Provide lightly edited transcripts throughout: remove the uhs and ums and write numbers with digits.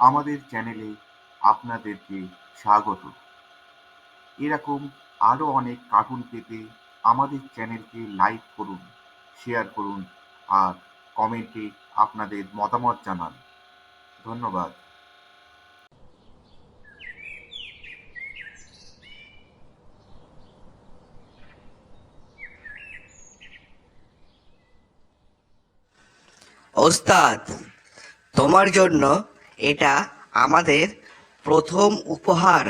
আমাদের চ্যানেলে আপনাদেরকে স্বাগত। এরকম আরও অনেক কার্টুন পেতে আমাদের চ্যানেলকে লাইক করুন, শেয়ার করুন আর কমেন্টে আপনাদের মতামত জানান। ধন্যবাদ। ওস্তাদ, তোমার জন্য এটা আমাদের প্রথম উপহার।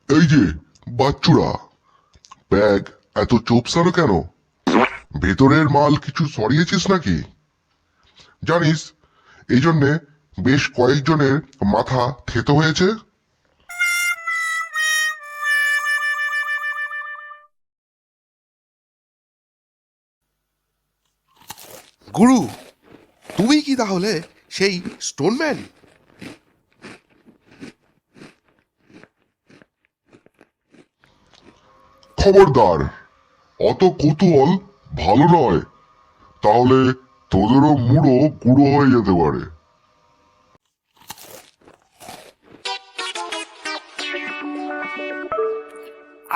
এই যে বাচ্চুরা, ব্যাগ এত চোপসারো কেন? ভেতরের মাল কিছু সরিয়েছিস নাকি? জানিস, এই জন্যে বেশ কয়েকজনের মাথা থেতো হয়েছে। গুরু, তুমি কি তাহলে সেই স্টোনম্যান? খবরদার, অত কৌতূহল ভালো নয়, তাহলে তোদেরও মুড়ো গুঁড়ো হয়ে যেতে পারে।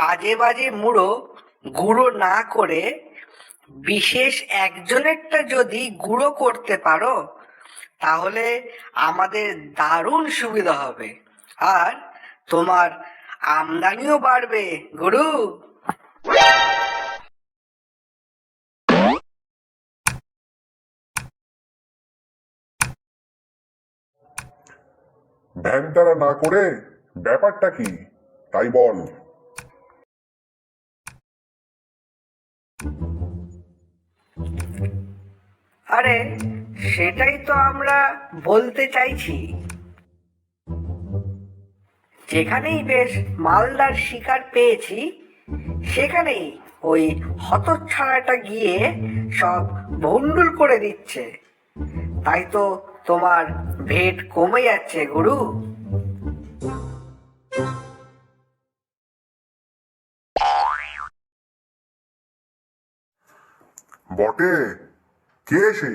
আজে বাজে মুড়ো গুঁড়ো না করে বিশেষ একজনেরটা যদি গুঁড়ো করতে পারো তাহলে আমাদের দারুণ সুবিধা হবে, আর তোমার আমদানিও বাড়বে গুরু। ভ্যানতারা না করে ব্যাপারটা কি তাই বল। আরে, সেটাই তো আমরা বলতে চাইছি। যেখানেই বেশ মালদার শিকার পেয়েছি সেখানেই ওই হতচ্ছাড়াটা গিয়ে সব ভন্ডুল করে দিচ্ছে। তাই তো তোমার ভেট কমে যাচ্ছে গুরু। বটে, কে সে?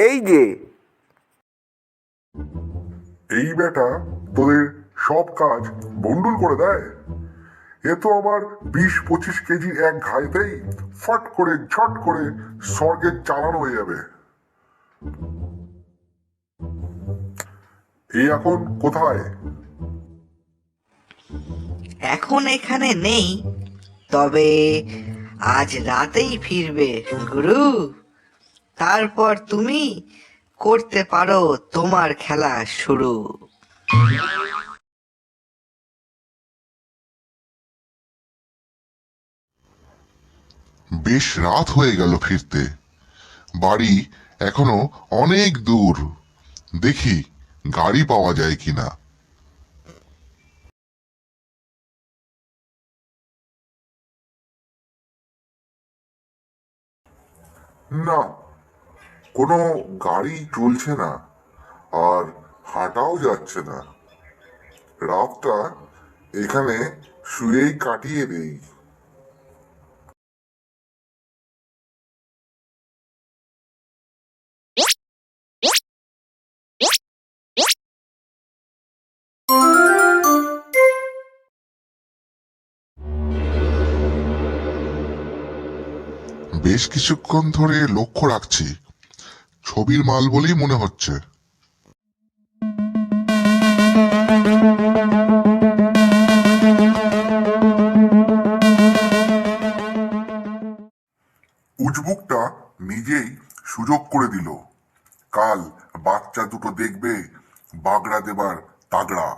এই যে, এই বেটা তোদের সব কাজ বন্ডুল করে দেয়। এ তো আমার 20-25 কেজি এক ঘাইতেই ফট করে ঝট করে স্বর্গের চালানো হয়ে যাবে। এই এখন কোথায়? এখন এখানে নেই, তবে আজ রাতেই ফিরবে গুরু। তারপর তুমি করতে পারো তোমার খেলা শুরু। বেশ রাত হয়ে গেল ফিরতে। বাড়ি এখনো অনেক দূর। দেখি গাড়ি পাওয়া যায় কিনা। না, কোনো গাড়ি চলছে না, আর হাঁটাও যাচ্ছে না। রাতটা এখানে শুয়েই কাটিয়ে দেই। বেশ কিছুক্ষণ ধরে লক্ষ্য রাখছি, ছবির মাল বলেই মনে হচ্ছে। উজবুকটা নিজেই সুযোগ করে দিল। কাল বাচ্চা দুটো দেখবে বাগড়া দেবার তাগড়া।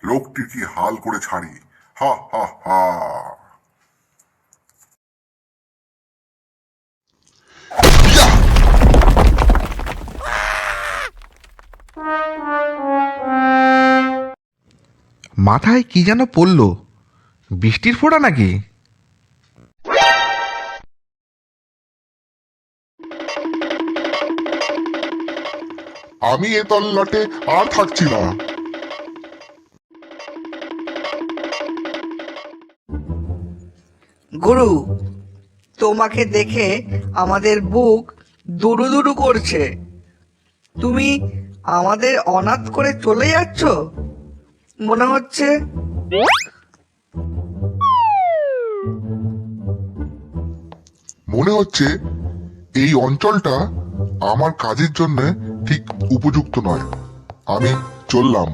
লোকটি কি হাল করে ছাড়ি। হা হা হা। মাথায় কি যেন পড়লো? বৃষ্টির ফোঁটা নাকি? আমি এ তল্লাটে আর থাকছি না। গুরু, তোমাকে দেখে আমাদের বুক দুরু দুরু করছে। তুমি আমাদের অনাথ করে চলে যাচ্ছ মনে হচ্ছে। মনে হচ্ছে এই অঞ্চলটা আমার কাজের জন্য ঠিক উপযুক্ত নয়। আমি চললাম।